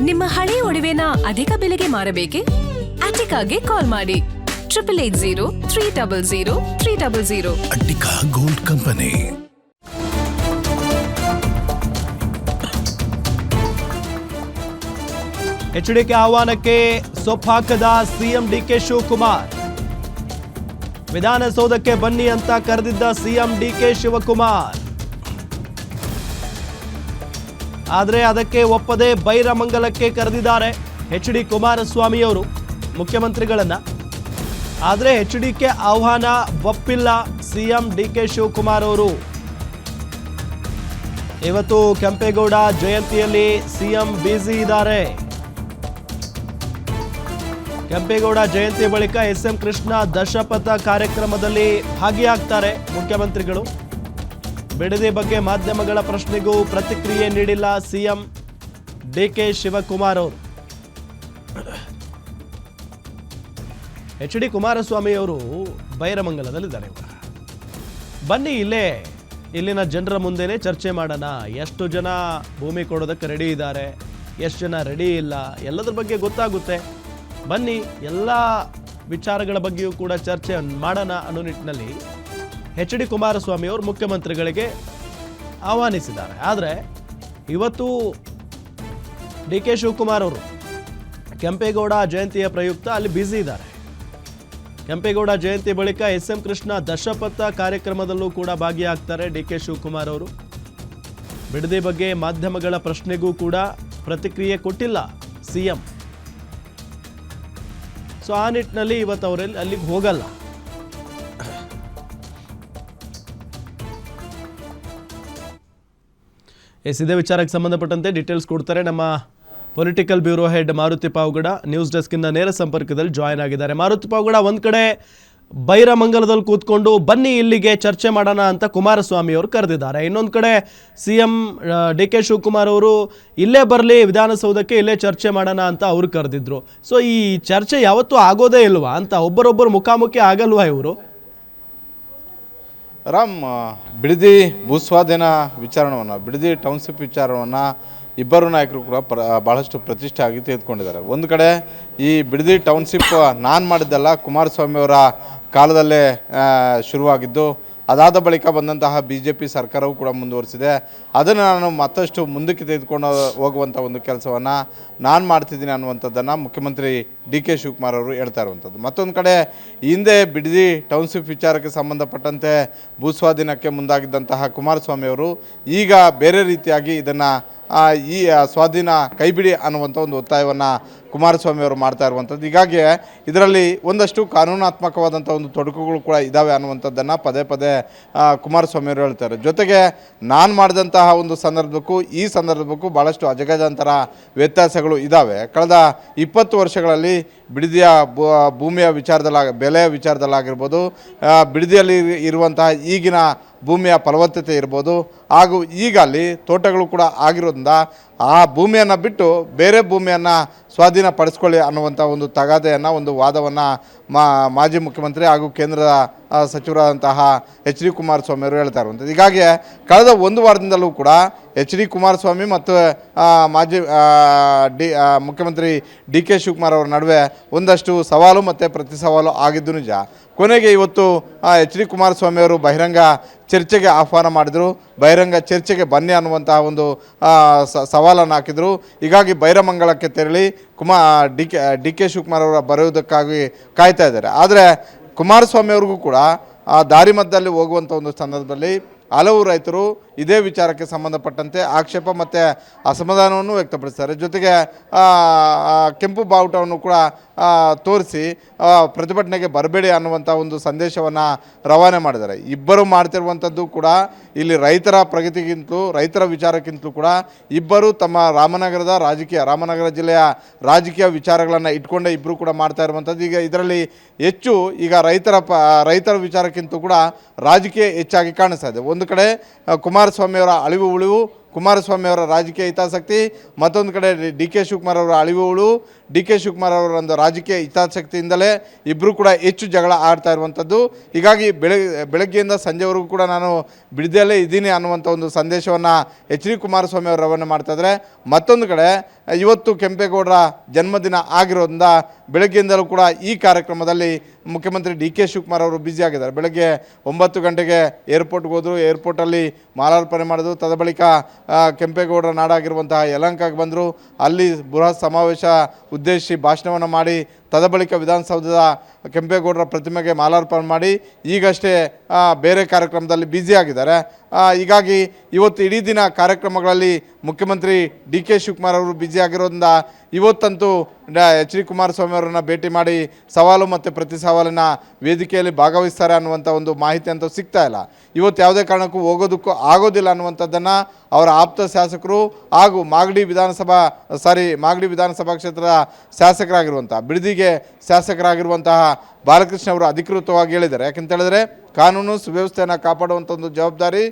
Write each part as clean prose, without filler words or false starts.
ನಿಮ್ಮ ಹಳೆ ಒಡವೆನ ಅಧಿಕ ಬೆಲೆಗೆ ಮಾರಬೇಕೆ? ಅಟಿಕಾಗೆ ಕಾಲ್ ಮಾಡಿ 8880 ಅಟ್ಟಿಕಾ ಗೋಲ್ಡ್ ಕಂಪನಿ. ಎಚ್ಡಿಕೆ ಆಹ್ವಾನಕ್ಕೆ ಸೊಪ್ಪಾಕದ ಸಿಎಂ ಡಿಕೆ ಶಿವಕುಮಾರ್. ವಿಧಾನಸೌಧಕ್ಕೆ ಬನ್ನಿ ಅಂತ ಕರೆದಿದ್ದ ಸಿಎಂ ಡಿಕೆ ಶಿವಕುಮಾರ್, ಆದರೆ ಅದಕ್ಕೆ ಒಪ್ಪದೆ ಬೈರಮಂಗಲಕ್ಕೆ ಕರೆದಿದ್ದಾರೆ ಎಚ್.ಡಿ. ಕುಮಾರಸ್ವಾಮಿ ಅವರು ಮುಖ್ಯಮಂತ್ರಿಗಳನ್ನ. ಆದರೆ ಎಚ್ಡಿಕೆ ಆಹ್ವಾನ ಒಪ್ಪಿಲ್ಲ ಸಿಎಂ ಡಿಕೆ ಶಿವಕುಮಾರ್ ಅವರು. ಇವತ್ತು ಕೆಂಪೇಗೌಡ ಜಯಂತಿಯಲ್ಲಿ ಸಿಎಂ ಬ್ಯುಸಿ ಇದ್ದಾರೆ. ಕೆಂಪೇಗೌಡ ಜಯಂತಿ ಬಳಿಕ ಎಸ್.ಎಂ. ಕೃಷ್ಣ ದಶಪಥ ಕಾರ್ಯಕ್ರಮದಲ್ಲಿ ಭಾಗಿಯಾಗ್ತಾರೆ ಮುಖ್ಯಮಂತ್ರಿಗಳು. ಬಿಡದಿ ಬಗ್ಗೆ ಮಾಧ್ಯಮಗಳ ಪ್ರಶ್ನೆಗೂ ಪ್ರತಿಕ್ರಿಯೆ ನೀಡಿಲ್ಲ ಸಿಎಂ ಡಿಕೆ ಶಿವಕುಮಾರ್ ಅವರು. ಎಚ್.ಡಿ. ಕುಮಾರಸ್ವಾಮಿ ಅವರು ಬೈರಮಂಗಲದಲ್ಲಿದ್ದಾರೆ. ಬನ್ನಿ ಇಲ್ಲಿನ ಜನರ ಮುಂದೆನೆ ಚರ್ಚೆ ಮಾಡೋಣ. ಎಷ್ಟು ಜನ ಭೂಮಿ ಕೊಡೋದಕ್ಕೆ ರೆಡಿ ಇದ್ದಾರೆ, ಎಷ್ಟು ಜನ ರೆಡಿ ಇಲ್ಲ, ಎಲ್ಲದ್ರ ಬಗ್ಗೆ ಗೊತ್ತಾಗುತ್ತೆ. ಬನ್ನಿ ಎಲ್ಲ ವಿಚಾರಗಳ ಬಗ್ಗೆಯೂ ಕೂಡ ಚರ್ಚೆ ಮಾಡೋಣ ಅನ್ನೋ ನಿಟ್ಟಿನಲ್ಲಿ ಎಚ್.ಡಿ. ಕುಮಾರಸ್ವಾಮಿ ಅವರು ಮುಖ್ಯಮಂತ್ರಿಗಳಿಗೆ ಆಹ್ವಾನಿಸಿದ್ದಾರೆ. ಆದರೆ ಇವತ್ತು ಡಿ ಕೆ ಶಿವಕುಮಾರ್ ಅವರು ಕೆಂಪೇಗೌಡ ಜಯಂತಿಯ ಪ್ರಯುಕ್ತ ಅಲ್ಲಿ ಬ್ಯುಸಿ ಇದ್ದಾರೆ. ಕೆಂಪೇಗೌಡ ಜಯಂತಿ ಬಳಿಕ ಎಸ್.ಎಂ. ಕೃಷ್ಣ ದಶಪಥ ಕಾರ್ಯಕ್ರಮದಲ್ಲೂ ಕೂಡ ಭಾಗಿಯಾಗ್ತಾರೆ ಡಿ ಕೆ ಶಿವಕುಮಾರ್ ಅವರು. ಬಿಡದಿ ಬಗ್ಗೆ ಮಾಧ್ಯಮಗಳ ಪ್ರಶ್ನೆಗೂ ಕೂಡ ಪ್ರತಿಕ್ರಿಯೆ ಕೊಟ್ಟಿಲ್ಲ ಸಿಎಂ. ಸೊ ಆ ನಿಟ್ಟಿನಲ್ಲಿ ಇವತ್ತು ಅವರಲ್ಲಿ ಅಲ್ಲಿಗೆ ಹೋಗಲ್ಲ. ಇದೇ ವಿಚಾರಕ್ಕೆ ಸಂಬಂಧಪಟ್ಟಂತೆ ಡೀಟೇಲ್ಸ್ ಕೊಡ್ತಾರೆ ನಮ್ಮ political bureau head Maruti Pavagada. News ಡೆಸ್ಕಿಂದ ನೇರ ಸಂಪರ್ಕದಲ್ಲಿ ಜಾಯ್ನ್ ಆಗಿದ್ದಾರೆ. ಮಾರುತಿ ಪಾವಗಡ, ಒಂದು ಕಡೆ ಬೈರಮಂಗಲದಲ್ಲಿ ಕೂತ್ಕೊಂಡು ಬನ್ನಿ ಇಲ್ಲಿಗೆ ಚರ್ಚೆ ಮಾಡೋಣ ಅಂತ ಕುಮಾರಸ್ವಾಮಿ ಅವರು ಕರೆದಿದ್ದಾರೆ. ಇನ್ನೊಂದು ಕಡೆ ಸಿಎಂ ಡಿ ಕೆ ಶಿವಕುಮಾರ್ ಅವರು ಇಲ್ಲೇ ಬರಲಿ ವಿಧಾನಸೌಧಕ್ಕೆ, ಇಲ್ಲೇ ಚರ್ಚೆ ಮಾಡೋಣ ಅಂತ ಅವರು ಕರೆದಿದ್ರು. ಸೊ ಈ ಚರ್ಚೆ ಯಾವತ್ತೂ ಆಗೋದೇ ಇಲ್ವಾ ಅಂತ, ಒಬ್ಬರೊಬ್ಬರು ಮುಖಾಮುಖಿ ಆಗಲ್ವಾ ಇವರು? ರಾಮ್, ಬಿಡದಿ ಭೂಸ್ವಾಧೀನ ವಿಚಾರವನ್ನು, ಬಿಡದಿ ಟೌನ್ಶಿಪ್ ವಿಚಾರವನ್ನು ಇಬ್ಬರು ನಾಯಕರು ಕೂಡ ಭಾಳಷ್ಟು ಪ್ರತಿಷ್ಠೆ ಆಗಿ ತೆಗೆದುಕೊಂಡಿದ್ದಾರೆ. ಒಂದು ಕಡೆ ಈ ಬಿಡದಿ ಟೌನ್ಶಿಪ್ ನಾನು ಮಾಡಿದ್ದಲ್ಲ, ಕುಮಾರಸ್ವಾಮಿ ಅವರ ಕಾಲದಲ್ಲೇ ಶುರುವಾಗಿದ್ದು, ಅದಾದ ಬಳಿಕ ಬಂದಂತಹ BJP ಸರ್ಕಾರವೂ ಕೂಡ ಮುಂದುವರಿಸಿದೆ. ಅದನ್ನು ನಾನು ಮತ್ತಷ್ಟು ಮುಂದಕ್ಕೆ ತೆಗೆದುಕೊಂಡು ಹೋಗುವಂಥ ಒಂದು ಕೆಲಸವನ್ನು ನಾನು ಮಾಡ್ತಿದ್ದೀನಿ ಅನ್ನುವಂಥದ್ದನ್ನು ಮುಖ್ಯಮಂತ್ರಿ ಡಿ ಕೆ ಶಿವಕುಮಾರ್ ಅವರು ಹೇಳ್ತಾ ಇರುವಂಥದ್ದು. ಮತ್ತೊಂದು ಕಡೆ ಹಿಂದೆ ಬಿಡದಿ ಟೌನ್ಶಿಪ್ ವಿಚಾರಕ್ಕೆ ಸಂಬಂಧಪಟ್ಟಂತೆ ಭೂಸ್ವಾಧೀನಕ್ಕೆ ಮುಂದಾಗಿದ್ದಂತಹ ಕುಮಾರಸ್ವಾಮಿ ಅವರು ಈಗ ಬೇರೆ ರೀತಿಯಾಗಿ ಇದನ್ನು ಈ ಸ್ವಾಧೀನ ಕೈಬಿಡಿ ಅನ್ನುವಂಥ ಒಂದು ಒತ್ತಾಯವನ್ನು ಕುಮಾರಸ್ವಾಮಿ ಅವರು ಮಾಡ್ತಾ ಇರುವಂಥದ್ದು. ಹೀಗಾಗಿ ಇದರಲ್ಲಿ ಒಂದಷ್ಟು ಕಾನೂನಾತ್ಮಕವಾದಂಥ ಒಂದು ತೊಡಕುಗಳು ಕೂಡ ಇದ್ದಾವೆ ಅನ್ನುವಂಥದ್ದನ್ನು ಪದೇ ಪದೇ ಕುಮಾರಸ್ವಾಮಿ ಅವರು ಹೇಳ್ತಾರೆ. ಜೊತೆಗೆ ನಾನು ಮಾಡಿದಂತಹ ಒಂದು ಸಂದರ್ಭಕ್ಕೂ ಈ ಸಂದರ್ಭಕ್ಕೂ ಭಾಳಷ್ಟು ಅಜಗಜಾಂತರ ವ್ಯತ್ಯಾಸಗಳು ಇದ್ದಾವೆ. ಕಳೆದ 20 ವರ್ಷಗಳಲ್ಲಿ ಬಿಡದಿಯ ಭೂಮಿಯ ಬೆಲೆಯ ವಿಚಾರದಲ್ಲಾಗಿರ್ಬೋದು, ಬಿಡದಿಯಲ್ಲಿ ಇರುವಂತಹ ಈಗಿನ ಭೂಮಿಯ ಫಲವತ್ತತೆ ಇರ್ಬೋದು, ಹಾಗೂ ಈಗ ಅಲ್ಲಿ ತೋಟಗಳು ಕೂಡ ಆಗಿರೋದ್ರಿಂದ ಆ ಭೂಮಿಯನ್ನು ಬಿಟ್ಟು ಬೇರೆ ಭೂಮಿಯನ್ನು ಸ್ವಾಧೀನಪಡಿಸ್ಕೊಳ್ಳಿ ಅನ್ನುವಂಥ ಒಂದು ತಗಾದೆಯನ್ನು, ಒಂದು ವಾದವನ್ನು ಮಾಜಿ ಮುಖ್ಯಮಂತ್ರಿ ಹಾಗೂ ಕೇಂದ್ರದ ಸಚಿವರಾದಂತಹ ಎಚ್.ಡಿ. ಕುಮಾರಸ್ವಾಮಿ ಅವರು ಹೇಳ್ತಾ ಇರುವಂಥದ್ದು. ಹೀಗಾಗಿ ಕಳೆದ ಒಂದು ವಾರದಿಂದಲೂ ಕೂಡ ಎಚ್.ಡಿ. ಕುಮಾರಸ್ವಾಮಿ ಮತ್ತು ಮಾಜಿ ಮುಖ್ಯಮಂತ್ರಿ ಡಿ ಕೆ ಶಿವಕುಮಾರ್ ಅವರ ನಡುವೆ ಒಂದಷ್ಟು ಸವಾಲು ಮತ್ತು ಪ್ರತಿ ಸವಾಲು ಆಗಿದ್ದು ನಿಜ. ಕೊನೆಗೆ ಇವತ್ತು ಎಚ್.ಡಿ. ಕುಮಾರಸ್ವಾಮಿ ಅವರು ಬಹಿರಂಗ ಚರ್ಚೆಗೆ ಆಹ್ವಾನ ಮಾಡಿದರು. ಬಹಿರಂಗ ಚರ್ಚೆಗೆ ಬನ್ನಿ ಅನ್ನುವಂತಹ ಒಂದು ಸವಾಲನ್ನು ಹಾಕಿದರು. ಹೀಗಾಗಿ ಬೈರಮಂಗಲಕ್ಕೆ ತೆರಳಿ ಡಿ ಕೆ ಶಿವಕುಮಾರ್ ಅವರ ಬರೆಯುವುದಕ್ಕಾಗಿ ಕಾಯ್ತಾ ಇದ್ದಾರೆ. ಆದರೆ ಕುಮಾರಸ್ವಾಮಿ ಅವ್ರಿಗೂ ಕೂಡ ದಾರಿ ಮಧ್ಯದಲ್ಲಿ ಹೋಗುವಂಥ ಒಂದು ಸಂದರ್ಭದಲ್ಲಿ ಹಲವು ರೈತರು ಇದೇ ವಿಚಾರಕ್ಕೆ ಸಂಬಂಧಪಟ್ಟಂತೆ ಆಕ್ಷೇಪ ಮತ್ತು ಅಸಮಾಧಾನವನ್ನು ವ್ಯಕ್ತಪಡಿಸ್ತಾರೆ. ಜೊತೆಗೆ ಕೆಂಪು ಬಾವುಟವನ್ನು ಕೂಡ ತೋರಿಸಿ ಪ್ರತಿಭಟನೆಗೆ ಬರಬೇಡಿ ಅನ್ನುವಂಥ ಒಂದು ಸಂದೇಶವನ್ನು ರವಾನೆ ಮಾಡಿದ್ದಾರೆ. ಇಬ್ಬರು ಮಾಡ್ತಿರುವಂಥದ್ದು ಕೂಡ ಇಲ್ಲಿ ರೈತರ ಪ್ರಗತಿಗಿಂತಲೂ, ರೈತರ ವಿಚಾರಕ್ಕಿಂತಲೂ ಕೂಡ ಇಬ್ಬರು ತಮ್ಮ ರಾಮನಗರ ಜಿಲ್ಲೆಯ ರಾಜಕೀಯ ವಿಚಾರಗಳನ್ನು ಇಟ್ಕೊಂಡೇ ಇಬ್ಬರು ಕೂಡ ಮಾಡ್ತಾ ಇರುವಂಥದ್ದು. ಈಗ ಇದರಲ್ಲಿ ಹೆಚ್ಚು ಈಗ ರೈತರ ವಿಚಾರಕ್ಕಿಂತ ಕೂಡ ರಾಜಕೀಯ ಹೆಚ್ಚಾಗಿ ಕಾಣಿಸ್ತಾ ಇದೆ. ಒಂದು ಕಡೆ ಕುಮಾರಸ್ವಾಮಿಯವರ ಅಳಿವು ಉಳಿವು, ಕುಮಾರಸ್ವಾಮಿ ಅವರ ರಾಜಕೀಯ ಹಿತಾಸಕ್ತಿ, ಮತ್ತೊಂದು ಕಡೆ ಡಿ ಕೆ ಶಿವಕುಮಾರ್ ಅವರ ಅಳಿವುಗಳು, ಡಿ ಕೆ ಶಿವಕುಮಾರ್ ಅವರ ಒಂದು ರಾಜಕೀಯ ಹಿತಾಸಕ್ತಿಯಿಂದಲೇ ಇಬ್ಬರು ಕೂಡ ಹೆಚ್ಚು ಜಗಳ ಆಡ್ತಾ ಇರುವಂಥದ್ದು. ಹೀಗಾಗಿ ಬೆಳಗ್ಗೆಯಿಂದ ಸಂಜೆವರೆಗೂ ಕೂಡ ನಾನು ಬಿಡದಲ್ಲೇ ಇದ್ದೀನಿ ಅನ್ನುವಂಥ ಒಂದು ಸಂದೇಶವನ್ನು ಎಚ್ ಡಿ ಕುಮಾರಸ್ವಾಮಿ ಅವರು ರವಾನೆ ಮಾಡ್ತಾಯಿದ್ದಾರೆ. ಮತ್ತೊಂದು ಕಡೆ ಇವತ್ತು ಕೆಂಪೇಗೌಡರ ಜನ್ಮದಿನ ಆಗಿರೋದ್ರಿಂದ ಬೆಳಗ್ಗೆಯಿಂದಲೂ ಕೂಡ ಈ ಕಾರ್ಯಕ್ರಮದಲ್ಲಿ ಮುಖ್ಯಮಂತ್ರಿ ಡಿ ಕೆ ಶಿವಕುಮಾರ್ ಅವರು ಬ್ಯುಸಿ ಆಗಿದ್ದಾರೆ. ಬೆಳಗ್ಗೆ 9 ಗಂಟೆಗೆ ಏರ್ಪೋರ್ಟ್ಗೆ ಹೋದರು, ಏರ್ಪೋರ್ಟಲ್ಲಿ ಮಾಲಾರ್ಪಣೆ ಮಾಡಿದ್ರು. ತದಬಳಿಕ ಕೆಂಪೇಗೌಡರ ನಾಡಾಗಿರುವಂತಹ ಯಲಹಂಕಕ್ಕೆ ಬಂದರು. ಅಲ್ಲಿ ಬೃಹತ್ ಸಮಾವೇಶ ಉದ್ದೇಶಿಸಿ ಭಾಷಣವನ್ನು ಮಾಡಿ ತದಬಳಿಕ ವಿಧಾನಸೌಧದ ಕೆಂಪೇಗೌಡರ ಪ್ರತಿಮೆಗೆ ಮಾಲಾರ್ಪಣೆ ಮಾಡಿ ಈಗಷ್ಟೇ ಬೇರೆ ಕಾರ್ಯಕ್ರಮದಲ್ಲಿ ಬ್ಯುಸಿ ಆಗಿದ್ದಾರೆ. ಹೀಗಾಗಿ ಇವತ್ತು ಇಡೀ ದಿನ ಕಾರ್ಯಕ್ರಮಗಳಲ್ಲಿ ಮುಖ್ಯಮಂತ್ರಿ ಡಿ ಕೆ ಶಿವಕುಮಾರ್ ಅವರು ಬ್ಯುಸಿ ಆಗಿರೋದ್ರಿಂದ ಇವತ್ತಂತೂ ಎಚ್ ಡಿ ಕುಮಾರಸ್ವಾಮಿ ಅವರನ್ನು ಭೇಟಿ ಮಾಡಿ ಸವಾಲು ಮತ್ತು ಪ್ರತಿ ಸವಾಲಿನ ವೇದಿಕೆಯಲ್ಲಿ ಭಾಗವಹಿಸ್ತಾರೆ ಅನ್ನುವಂಥ ಒಂದು ಮಾಹಿತಿ ಅಂತೂ ಸಿಗ್ತಾ ಇಲ್ಲ. ಇವತ್ತು ಯಾವುದೇ ಕಾರಣಕ್ಕೂ ಹೋಗೋದಕ್ಕೂ ಆಗೋದಿಲ್ಲ ಅನ್ನುವಂಥದ್ದನ್ನು ಅವರ ಆಪ್ತ ಶಾಸಕರು ಹಾಗೂ ಮಾಗಡಿ ವಿಧಾನಸಭಾ ಕ್ಷೇತ್ರದ ಶಾಸಕರಾಗಿರುವಂಥ ಬಿಡದಿಗೆ ಶಾಸಕರಾಗಿರುವಂತಹ ಬಾಲಕೃಷ್ಣ ಅವರು ಅಧಿಕೃತವಾಗಿ ಹೇಳಿದ್ದಾರೆ. ಯಾಕೆಂತ ಹೇಳಿದ್ರೆ ಕಾನೂನು ಸುವ್ಯವಸ್ಥೆಯನ್ನು ಕಾಪಾಡುವಂಥ ಒಂದು ಜವಾಬ್ದಾರಿ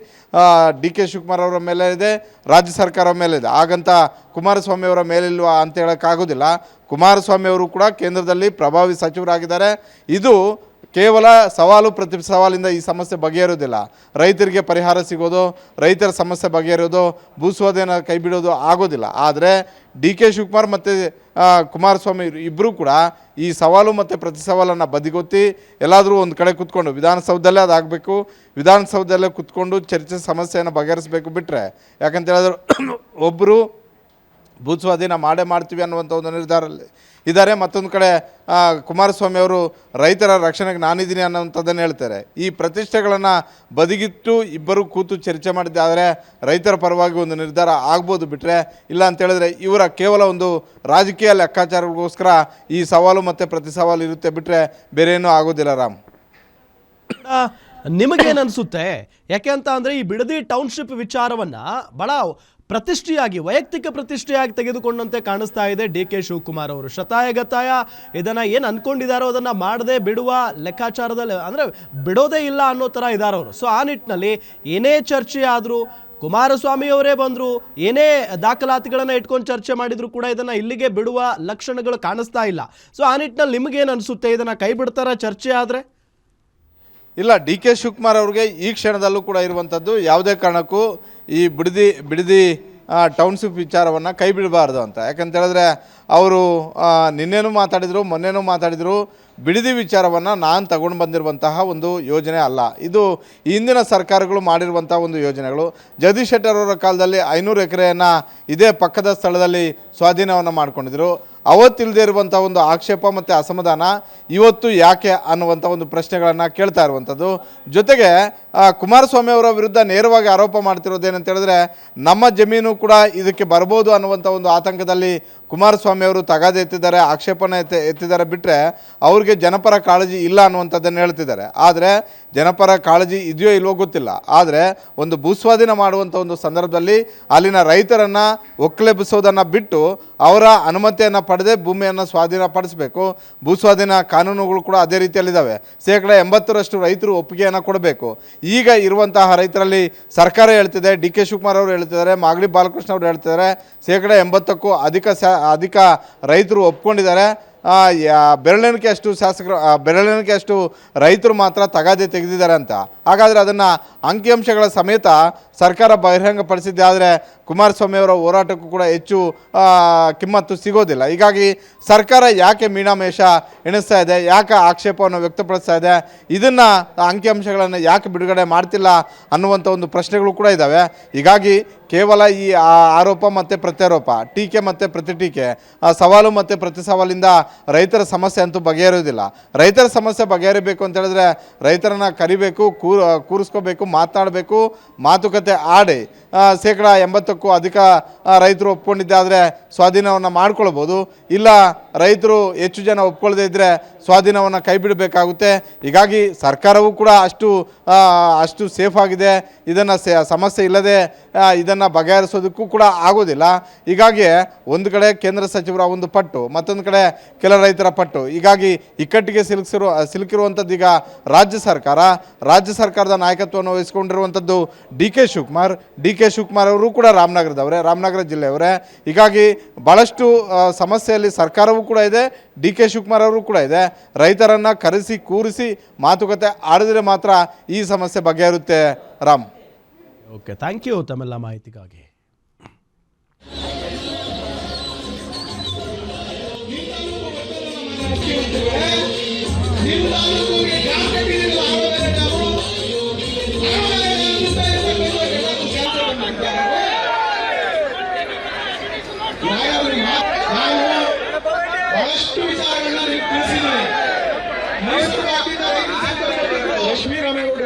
ಡಿ ಕೆ ಶಿವಕುಮಾರ್ ಅವರ ಮೇಲೆ ಇದೆ, ರಾಜ್ಯ ಸರ್ಕಾರದ ಮೇಲೆ ಇದೆ. ಹಾಗಂತ ಕುಮಾರಸ್ವಾಮಿ ಅವರ ಮೇಲಿಲ್ವಾ ಅಂತ ಹೇಳೋಕ್ಕಾಗೋದಿಲ್ಲ. ಕುಮಾರಸ್ವಾಮಿ ಅವರು ಕೂಡ ಕೇಂದ್ರದಲ್ಲಿ ಪ್ರಭಾವಿ ಸಚಿವರಾಗಿದ್ದಾರೆ. ಇದು ಕೇವಲ ಸವಾಲು ಪ್ರತಿ ಸವಾಲಿಂದ ಈ ಸಮಸ್ಯೆ ಬಗೆಹರೋದಿಲ್ಲ. ರೈತರಿಗೆ ಪರಿಹಾರ ಸಿಗೋದು, ರೈತರ ಸಮಸ್ಯೆ ಬಗೆಹರೋದು, ಭೂಸ್ವಾಧೀನ ಕೈ ಬಿಡೋದು ಆಗೋದಿಲ್ಲ. ಆದರೆ ಡಿ ಕೆ ಶಿವಕುಮಾರ್ ಮತ್ತು ಕುಮಾರಸ್ವಾಮಿ ಇಬ್ಬರೂ ಕೂಡ ಈ ಸವಾಲು ಮತ್ತು ಪ್ರತಿ ಸವಾಲನ್ನು ಬದಿಗೊತ್ತಿ ಎಲ್ಲಾದರೂ ಒಂದು ಕಡೆ ಕೂತ್ಕೊಂಡು ವಿಧಾನಸೌಧದಲ್ಲೇ ಅದಾಗಬೇಕು, ವಿಧಾನಸೌಧದಲ್ಲೇ ಕೂತ್ಕೊಂಡು ಚರ್ಚೆ ಸಮಸ್ಯೆಯನ್ನು ಬಗೆಹರಿಸಬೇಕು ಬಿಟ್ಟರೆ, ಯಾಕಂತ ಹೇಳಿದ್ರೆ ಒಬ್ಬರು ಭೂಸ್ವಾಧೀನ ಮಾಡ್ತೀವಿ ಅನ್ನುವಂಥ ಒಂದು ನಿರ್ಧಾರದಲ್ಲಿ ಇದ್ದಾರೆ. ಮತ್ತೊಂದು ಕಡೆ ಕುಮಾರಸ್ವಾಮಿ ಅವರು ರೈತರ ರಕ್ಷಣೆಗೆ ನಾನಿದ್ದೀನಿ ಅನ್ನೋಂಥದ್ದನ್ನು ಹೇಳ್ತಾರೆ. ಈ ಪ್ರತಿಷ್ಠೆಗಳನ್ನು ಬದಿಗಿಟ್ಟು ಇಬ್ಬರು ಕೂತು ಚರ್ಚೆ ಮಾಡಿದ್ದಾದರೆ ರೈತರ ಪರವಾಗಿ ಒಂದು ನಿರ್ಧಾರ ಆಗ್ಬೋದು ಬಿಟ್ಟರೆ, ಇಲ್ಲ ಅಂತೇಳಿದ್ರೆ ಇವರ ಕೇವಲ ಒಂದು ರಾಜಕೀಯ ಲೆಕ್ಕಾಚಾರಗಳಿಗೋಸ್ಕರ ಈ ಸವಾಲು ಮತ್ತು ಪ್ರತಿ ಸವಾಲು ಇರುತ್ತೆ ಬಿಟ್ಟರೆ ಬೇರೆ ಏನೂ ಆಗೋದಿಲ್ಲ. ರಾಮ್, ನಿಮಗೇನು ಅನಿಸುತ್ತೆ? ಯಾಕೆ ಅಂತ ಅಂದರೆ ಈ ಬಿಡದಿ ಟೌನ್ಶಿಪ್ ವಿಚಾರವನ್ನು ಬಹಳ ಪ್ರತಿಷ್ಠೆಯಾಗಿ, ವೈಯಕ್ತಿಕ ಪ್ರತಿಷ್ಠೆಯಾಗಿ ತೆಗೆದುಕೊಂಡಂತೆ ಕಾಣಿಸ್ತಾ ಇದೆ ಡಿ ಕೆ ಶಿವಕುಮಾರ್ ಅವರು. ಶತಾಯಗತಾಯ ಇದನ್ನು ಏನು ಅಂದ್ಕೊಂಡಿದ್ದಾರೋ ಅದನ್ನು ಮಾಡದೆ ಬಿಡುವ ಲೆಕ್ಕಾಚಾರದಲ್ಲಿ, ಅಂದರೆ ಬಿಡೋದೇ ಇಲ್ಲ ಅನ್ನೋ ಥರ ಇದ್ದಾರೆ ಅವರು. ಸೊ ಆ ನಿಟ್ಟಿನಲ್ಲಿ ಏನೇ ಚರ್ಚೆ ಆದರೂ ಕುಮಾರಸ್ವಾಮಿ ಅವರೇ ಬಂದರು, ಏನೇ ದಾಖಲಾತಿಗಳನ್ನು ಇಟ್ಕೊಂಡು ಚರ್ಚೆ ಮಾಡಿದ್ರು ಕೂಡ ಇದನ್ನು ಇಲ್ಲಿಗೆ ಬಿಡುವ ಲಕ್ಷಣಗಳು ಕಾಣಿಸ್ತಾ ಇಲ್ಲ. ಸೊ ಆ ನಿಟ್ಟಿನಲ್ಲಿ ನಿಮಗೇನು ಅನಿಸುತ್ತೆ? ಇದನ್ನು ಕೈ ಬಿಡ್ತಾರ ಚರ್ಚೆ ಆದರೆ? ಇಲ್ಲ, ಡಿ ಕೆ ಶಿವಕುಮಾರ್ ಅವ್ರಿಗೆ ಈ ಕ್ಷಣದಲ್ಲೂ ಕೂಡ ಇರುವಂಥದ್ದು ಯಾವುದೇ ಕಾರಣಕ್ಕೂ ಈ ಬಿಡದಿ ಟೌನ್ಶಿಪ್ ವಿಚಾರವನ್ನು ಕೈ ಬಿಡಬಾರ್ದು ಅಂತ. ಯಾಕಂತ ಹೇಳಿದ್ರೆ ಅವರು ನಿನ್ನೆನೂ ಮಾತಾಡಿದರು, ಮೊನ್ನೆನೂ ಮಾತಾಡಿದರು. ಬಿಡದಿ ವಿಚಾರವನ್ನು ನಾನು ತಗೊಂಡು ಬಂದಿರುವಂತಹ ಒಂದು ಯೋಜನೆ ಅಲ್ಲ, ಇದು ಹಿಂದಿನ ಸರ್ಕಾರಗಳು ಮಾಡಿರುವಂಥ ಒಂದು ಯೋಜನೆಗಳು. ಜಗದೀಶ್ ಶೆಟ್ಟರ್ ಅವರ ಕಾಲದಲ್ಲಿ 500 ಎಕರೆಯನ್ನು ಇದೇ ಪಕ್ಕದ ಸ್ಥಳದಲ್ಲಿ ಸ್ವಾಧೀನವನ್ನು ಮಾಡ್ಕೊಂಡಿದ್ರು. ಅವತ್ತಿಲ್ಲದೆ ಇರುವಂಥ ಒಂದು ಆಕ್ಷೇಪ ಮತ್ತು ಅಸಮಾಧಾನ ಇವತ್ತು ಯಾಕೆ ಅನ್ನುವಂಥ ಒಂದು ಪ್ರಶ್ನೆಗಳನ್ನು ಕೇಳ್ತಾ ಇರುವಂಥದ್ದು. ಜೊತೆಗೆ ಕುಮಾರಸ್ವಾಮಿ ಅವರ ವಿರುದ್ಧ ನೇರವಾಗಿ ಆರೋಪ ಮಾಡ್ತಿರೋದೇನಂತ ಹೇಳಿದ್ರೆ ನಮ್ಮ ಜಮೀನು ಕೂಡ ಇದಕ್ಕೆ ಬರ್ಬೋದು ಅನ್ನುವಂಥ ಒಂದು ಆತಂಕದಲ್ಲಿ ಕುಮಾರಸ್ವಾಮಿ ಅವರು ತಗಾದೆ ಎತ್ತಿದ್ದಾರೆ, ಆಕ್ಷೇಪನ ಎತ್ತಿದ್ದಾರೆ ಬಿಟ್ಟರೆ ಅವ್ರಿಗೆ ಜನಪರ ಕಾಳಜಿ ಇಲ್ಲ ಅನ್ನುವಂಥದ್ದನ್ನು ಹೇಳ್ತಿದ್ದಾರೆ. ಆದರೆ ಜನಪರ ಕಾಳಜಿ ಇದೆಯೋ ಇಲ್ವೋ ಗೊತ್ತಿಲ್ಲ. ಆದರೆ ಒಂದು ಭೂಸ್ವಾಧೀನ ಮಾಡುವಂಥ ಒಂದು ಸಂದರ್ಭದಲ್ಲಿ ಅಲ್ಲಿನ ರೈತರನ್ನು ಒಕ್ಕಲೆಬ್ಬಿಸೋದನ್ನು ಬಿಟ್ಟು ಅವರ ಅನುಮತಿಯನ್ನು ಪಡೆದೇ ಭೂಮಿಯನ್ನು ಸ್ವಾಧೀನಪಡಿಸಬೇಕು. ಭೂಸ್ವಾಧೀನ ಕಾನೂನುಗಳು ಕೂಡ ಅದೇ ರೀತಿಯಲ್ಲಿದ್ದಾವೆ. 80% ರೈತರು ಒಪ್ಪಿಗೆಯನ್ನು ಕೊಡಬೇಕು. ಈಗ ಇರುವಂತಹ ರೈತರಲ್ಲಿ ಸರ್ಕಾರ ಹೇಳ್ತಿದೆ, ಡಿ ಕೆ ಶಿವಕುಮಾರ್ ಅವರು ಹೇಳ್ತಿದ್ದಾರೆ, ಮಾಗಡಿ ಬಾಲಕೃಷ್ಣ ಅವರು ಹೇಳ್ತಿದ್ದಾರೆ, 80%ಕ್ಕೂ ಅಧಿಕ ರೈತರು ಒಪ್ಕೊಂಡಿದ್ದಾರೆ. ಬೆರಳೆಣಿಕೆ ಅಷ್ಟು ರೈತರು ಮಾತ್ರ ತಗಾದೆ ತೆಗೆದಿದ್ದಾರೆ ಅಂತ. ಹಾಗಾದರೆ ಅದನ್ನು ಅಂಕಿಅಂಶಗಳ ಸಮೇತ ಸರ್ಕಾರ ಬಹಿರಂಗಪಡಿಸಿದ್ದೆ ಆದರೆ ಕುಮಾರಸ್ವಾಮಿ ಅವರ ಹೋರಾಟಕ್ಕೂ ಕೂಡ ಹೆಚ್ಚು ಕಿಮ್ಮತ್ತು ಸಿಗೋದಿಲ್ಲ. ಹೀಗಾಗಿ ಸರ್ಕಾರ ಯಾಕೆ ಮೀನಾಮೇಷ ಎಣಿಸ್ತಾ ಇದೆ, ಯಾಕೆ ಆಕ್ಷೇಪವನ್ನು ವ್ಯಕ್ತಪಡಿಸ್ತಾ ಇದೆ, ಇದನ್ನು ಅಂಕಿಅಂಶಗಳನ್ನು ಯಾಕೆ ಬಿಡುಗಡೆ ಮಾಡ್ತಿಲ್ಲ ಅನ್ನುವಂಥ ಒಂದು ಪ್ರಶ್ನೆಗಳು ಕೂಡ ಇದ್ದಾವೆ. ಹೀಗಾಗಿ ಕೇವಲ ಈ ಆರೋಪ ಮತ್ತು ಪ್ರತ್ಯಾರೋಪ, ಟೀಕೆ ಮತ್ತು ಪ್ರತಿಟೀಕೆ, ಸವಾಲು ಮತ್ತು ಪ್ರತಿ ಸವಾಲಿಂದ ರೈತರ ಸಮಸ್ಯೆ ಅಂತೂ ಬಗೆಹರಿಯೋದಿಲ್ಲ. ರೈತರ ಸಮಸ್ಯೆ ಬಗೆಹರಿಬೇಕು ಅಂತ ಹೇಳಿದ್ರೆ ರೈತರನ್ನು ಕರಿಬೇಕು, ಕೂರಿಸ್ಕೋಬೇಕು, ಮಾತನಾಡಬೇಕು, ಮಾತುಕತೆ ಆಡಿ 80%ಕ್ಕೂ ಅಧಿಕ ರೈತರು ಒಪ್ಕೊಂಡಿದ್ದಾದರೆ ಸ್ವಾಧೀನವನ್ನು ಮಾಡ್ಕೊಳ್ಬೋದು. ಇಲ್ಲ ರೈತರು ಹೆಚ್ಚು ಜನ ಒಪ್ಕೊಳ್ಳದೇ ಇದ್ದರೆ ಸ್ವಾಧೀನವನ್ನು ಕೈ ಬಿಡಬೇಕಾಗುತ್ತೆ. ಹೀಗಾಗಿ ಸರ್ಕಾರವೂ ಕೂಡ ಅಷ್ಟು ಸೇಫ್ ಆಗಿದೆ, ಇದನ್ನು ಸಮಸ್ಯೆ ಇಲ್ಲದೆ ಇದನ್ನು ಬಗೆಹರಿಸೋದಕ್ಕೂ ಕೂಡ ಆಗೋದಿಲ್ಲ. ಹೀಗಾಗಿ ಒಂದು ಕಡೆ ಕೇಂದ್ರ ಸಚಿವರ ಒಂದು ಪಟ್ಟು, ಮತ್ತೊಂದು ಕಡೆ ಕೆಲ ರೈತರ ಪಟ್ಟು, ಹೀಗಾಗಿ ಇಕ್ಕಟ್ಟಿಗೆ ಸಿಲುಕಿರುವಂಥದ್ದು ಈಗ ರಾಜ್ಯ ಸರ್ಕಾರದ ನಾಯಕತ್ವವನ್ನು ವಹಿಸಿಕೊಂಡಿರುವಂಥದ್ದು ಡಿ ಕೆ ಶಿವಕುಮಾರ್ ಅವರು ಕೂಡ ರಾಮನಗರ ಜಿಲ್ಲೆಯವರೇ. ಹೀಗಾಗಿ ಭಾಳಷ್ಟು ಸಮಸ್ಯೆಯಲ್ಲಿ ಸರ್ಕಾರವೂ ಕೂಡ ಇದೆ, ಡಿ ಕೆ ಶಿವಕುಮಾರ್ ಅವರು ಕೂಡ ಇದೆ. ರೈತರನ್ನು ಕರೆಸಿ ಕೂರಿಸಿ ಮಾತುಕತೆ ಆಡಿದರೆ ಮಾತ್ರ ಈ ಸಮಸ್ಯೆ ಬಗೆಹರುತ್ತೆ. ರಾಮ್, ಓಕೆ, ಥ್ಯಾಂಕ್ ಯು ತಮ್ಮೆಲ್ಲ ಮಾಹಿತಿಗಾಗಿ. ಬಹಳಷ್ಟು ವಿಚಾರಗಳನ್ನ ನೀವು ತಿಳಿಸಿದ್ದೀರಿ. ಲಕ್ಷ್ಮೀರಾಮೇಗೌಡ